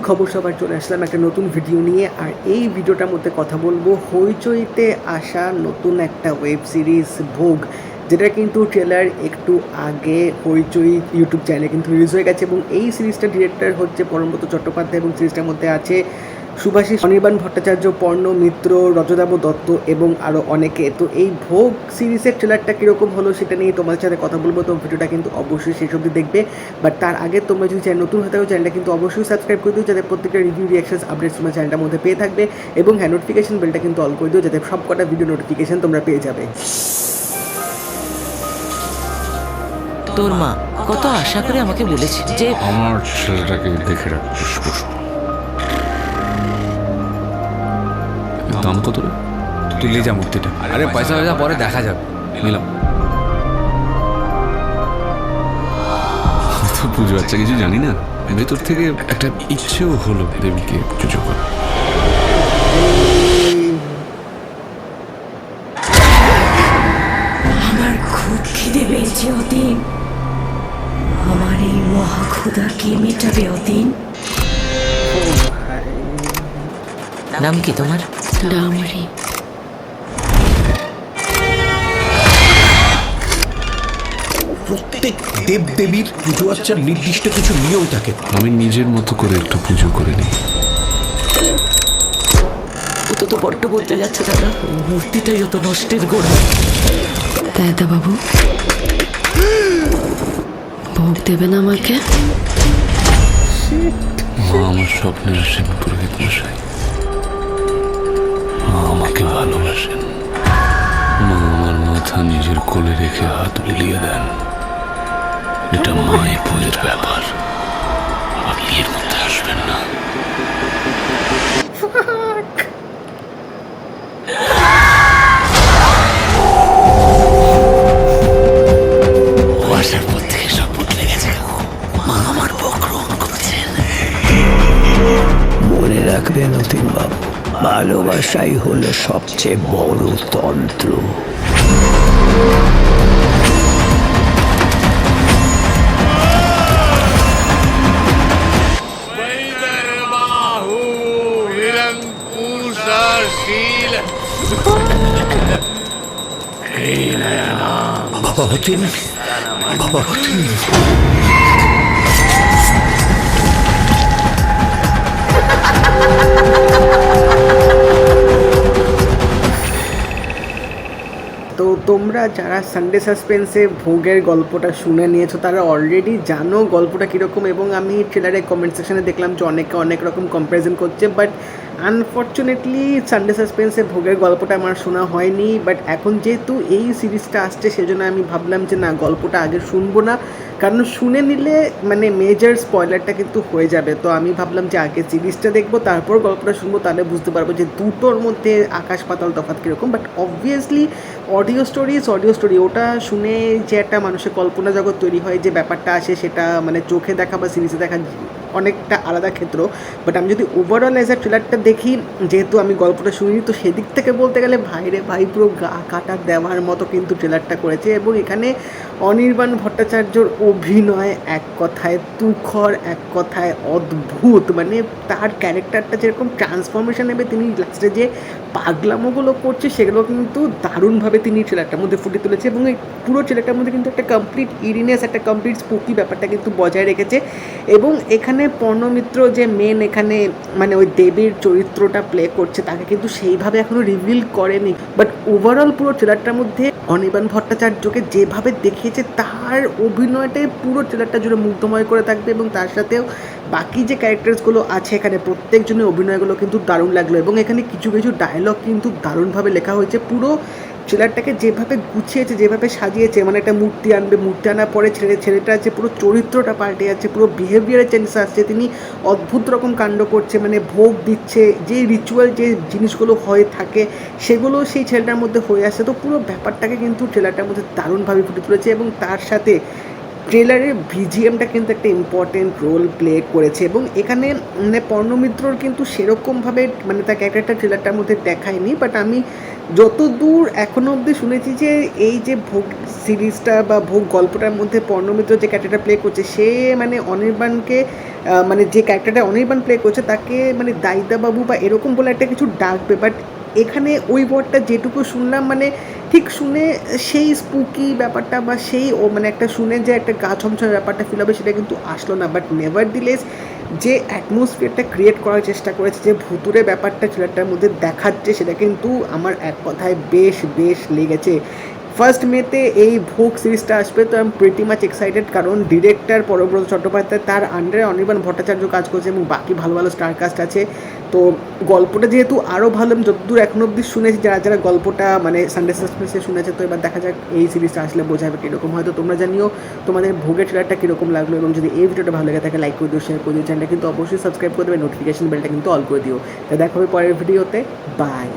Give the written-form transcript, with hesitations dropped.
খবর সবার চলে আসলাম একটা নতুন ভিডিও নিয়ে। আর এই ভিডিওটার মধ্যে কথা বলবো হইচইতে আসা নতুন একটা ওয়েব সিরিজ ভোগ, যেটা কিন্তু ট্রেলার একটু আগে হইচই ইউটিউব চ্যানেলে কিন্তু রিলিজ হয়ে গেছে। এবং এই সিরিজটার ডিরেক্টর হচ্ছে পরমব্রত চট্টোপাধ্যায় এবং সিরিজটার মধ্যে আছে সুভাষিস, অনির্বাণ ভট্টাচার্য, পর্ণ মিত্র, রজতাভ দত্ত এবং আরও অনেকে। তো এই ভোগ সিরিজের ট্রেলারটা কীরকম হলো সেটা নিয়ে তোমাদের সাথে কথা বলবো। তো ভিডিওটা কিন্তু অবশ্যই শেষ অবধি দেখবে। বাট তার আগে তোমরা যদি চ্যানেল নতুন হয়ে থাকো চ্যানেলটা কিন্তু অবশ্যই সাবস্ক্রাইব করে দিও, যাতে প্রত্যেকটা রিভিউ রিয়াকশনস আপডেটস তোমরা চ্যানেলটার মধ্যে পেয়ে থাকবে। এবং হ্যাঁ, নোটিফিকেশন বেলটা কিন্তু অল করে দিও, যাতে সব কটা ভিডিও নোটিফিকেশন তোমরা পেয়ে যাবে। তোর মা কত আশা করে আমাকে বলেছে যে আমার ছেলেটাকে দেখে রাখিস। দাম কত রে? তুই লে যা মূর্তিটা। আরে পয়সা পয়সা পরে দেখা যাবে। নিলাম। তো পুজো আচ্ছা কিছু জানি না, ভেতর থেকে একটা ইচ্ছেও হলো দেবীকে পুজো করা। আমার খুব খিদে পেয়েছে অতীন। আমার এই মহাক্ষুধা কে মেটাবে অতীন? নাম কি তোমার? ডামরি। প্রত্যেক দেবদেবীর পুজো আর্চার নির্দিষ্ট কিছু নিয়ম থাকে। আমি নিজের মতো করে একটু পুজো করে নিই। ও তো বড্ড বলতে যাচ্ছে দাদা, মূর্তিটাই যত নষ্টের গোড়া। দাদা বাবু, ভোগ দেবেন আমাকে? মা আমার স্বপ্নে আসেন পুরোহিত মশাই। মা আমাকে ভালোবাসেন। মা আমার মাথা নিজের কোলে রেখে হাত বুলিয়ে দেন। এটা মায়ের পুজোর ব্যাপার, আপনি এর মধ্যে আসবেন না। আসার পর থেকে সব বদলে গেছে। মা আমার বুক গ্রহণ করেছেন। মনে রাখবেন অতীন বাবু, ভালোবাসাই হলো সবচেয়ে বড় তন্ত্র। বাবা অতীন, বাবা অতীন। তো তোমরা যারা সানডে সাসপেন্সে ভোগের গল্পটা শুনে নিয়েছো তারা অলরেডি জানো গল্পটা কীরকম। এবং আমি ট্রেলারে কমেন্ট সেকশনে দেখলাম যে অনেকে অনেক রকম কম্প্যারিজন করছে। বাট আনফর্চুনেটলি সানডে সাসপেন্সে ভোগের গল্পটা আমার শোনা হয়নি। বাট এখন যেহেতু এই সিরিজটা আসছে সেজন্য আমি ভাবলাম যে না, গল্পটা আগে শুনবো না, কারণ শুনে নিলে মানে মেজর স্পয়লারটা কিন্তু হয়ে যাবে। তো আমি ভাবলাম যে আগে সিরিজটা দেখবো, তারপর গল্পটা শুনবো, তাহলে বুঝতে পারবো যে দুটোর মধ্যে আকাশ পাতাল তফাৎ কীরকম। বাট অবভিয়াসলি অডিও স্টোরি, ওটা শুনে যে একটা মানুষের কল্পনা জগৎ তৈরি হয়, যে ব্যাপারটা আসে সেটা মানে চোখে দেখা বা সিরিজে দেখা অনেকটা আলাদা ক্ষেত্র। বাট আমি যদি ওভারঅল অ্যাজ আ ট্রেলারটা দেখি, যেহেতু আমি গল্পটা শুনিনি, তো সেদিক থেকে বলতে গেলে ভাইরে ভাই পুরো গা কাটা দেওয়ার মতো কিন্তু ট্রেলারটা করেছে। এবং এখানে অনির্বাণ ভট্টাচার্যর অভিনয় এক কথায় তুখর, এক কথায় অদ্ভুত। মানে তার ক্যারেক্টারটা যেরকম ট্রান্সফরমেশন নেবে, তিনি লাস্টে যে পাগলামোগুলো করছে সেগুলো কিন্তু দারুণভাবে তিনি ট্রেলারটার মধ্যে ফুটিয়ে তুলেছে। এবং এই পুরো ট্রেলারটার মধ্যে কিন্তু একটা কমপ্লিট ইরিনেস, একটা কমপ্লিট স্পুকি ব্যাপারটা কিন্তু বজায় রেখেছে। এবং এখানে পর্ণমিত্র যে মেন এখানে মানে ওই দেবীর চরিত্রটা প্লে করছে, তাকে কিন্তু সেইভাবে এখনও রিভিল করেনি। বাট ওভারঅল পুরো ট্রেলারটার মধ্যে অনির্বাণ ভট্টাচার্যকে যেভাবে দেখিয়েছে, তার অভিনয়টাই পুরো ট্রেলারটা জুড়ে মুগ্ধময় করে থাকবে। এবং তার সাথেও বাকি যে ক্যারেক্টার্সগুলো আছে এখানে প্রত্যেকজনের অভিনয়গুলো কিন্তু দারুণ লাগলো। এবং এখানে কিছু কিছু ডায়লগ কিন্তু দারুণভাবে লেখা হয়েছে। পুরো ট্রেলারটাকে যেভাবে গুছিয়েছে, যেভাবে সাজিয়েছে, মানে একটা মূর্তি আনবে, মূর্তি আনার পরে ছেলেটা আছে পুরো চরিত্রটা পাল্টে যাচ্ছে, পুরো বিহেভিয়ারে চেঞ্জেস আসছে, তিনি অদ্ভুত রকম কাণ্ড করছে, মানে ভোগ দিচ্ছে, যে রিচুয়াল যে জিনিসগুলো হয়ে থাকে সেগুলো সেই ছেলেটার মধ্যে হয়ে আসছে। তো পুরো ব্যাপারটাকে কিন্তু ট্রেলারটার মধ্যে দারুণভাবে ফুটে তুলেছে। এবং তার সাথে ট্রেলারের ভিজিএমটা কিন্তু একটা ইম্পর্টেন্ট রোল প্লে করেছে এবং এখানে মানে পর্ণমিত্রর কিন্তু সেরকমভাবে মানে তার ক্যারেক্টারটা ট্রেলারটার মধ্যে দেখায়নি, বাট আমি যতদূর এখনও অবধি শুনেছি যে এই যে ভোগ সিরিজটা বা ভোগ গল্পটার মধ্যে পর্ণমিত্র যে ক্যারেক্টারটা প্লে করছে সে মানে অনির্বাণকে মানে যে ক্যারেক্টারটা অনির্বাণ প্লে করছে তাকে মানে দায়িদাবাবু বা এরকম বলে একটা কিছু ডাকবে, বাট এখানে ওই ওয়ার্ডটা যেটুকু শুনলাম মানে ঠিক শুনে সেই স্পুকি ব্যাপারটা বা সেই ও মানে একটা শুনে যে একটা গা ছমছমের ব্যাপারটা ফিল হবে সেটা কিন্তু আসলো না। বাট নেভার দিলেস যে অ্যাটমসফিয়ারটা ক্রিয়েট করার চেষ্টা করেছে, যে ভুতুরে ব্যাপারটা ট্রেলারটার মধ্যে দেখাচ্ছে, সেটা কিন্তু আমার এক কথায় বেশ বেশ লেগেছে। ফার্স্ট মেতে এই ভোগ সিরিজটা আসবে, তো আমি প্রিটি মাচ এক্সাইটেড, কারণ ডিরেক্টর পরব্রত চট্টোপাধ্যায়, তার আন্ডারে অনির্বাণ ভট্টাচার্য কাজ করছে এবং বাকি ভালো ভালো স্টার কাস্ট আছে। তো গল্পটা যেহেতু আরও ভালো, আমি যতদূর এখনো অবধি শুনেছি যারা যারা গল্পটা মানে সানডে সাসপেন্সে শুনেছে, তো এবার দেখা যাক এই সিরিজটা আসলে বোঝা যাবে কীরকম। হয়তো তোমরা জানিও তোমাদের ভোগের ট্রেলারটা কীরকম লাগলো, এবং যদি এই ভিডিওটা ভালো লাগে থাকে লাইক করে দিও, শেয়ার করে দিও, চ্যানেলটা কিন্তু অবশ্যই সাবস্ক্রাইব করে দেবে, নোটিফিকেশন বেলটা কিন্তু অল করে দিও। তা দেখা হবে পরের ভিডিওতে, বাই।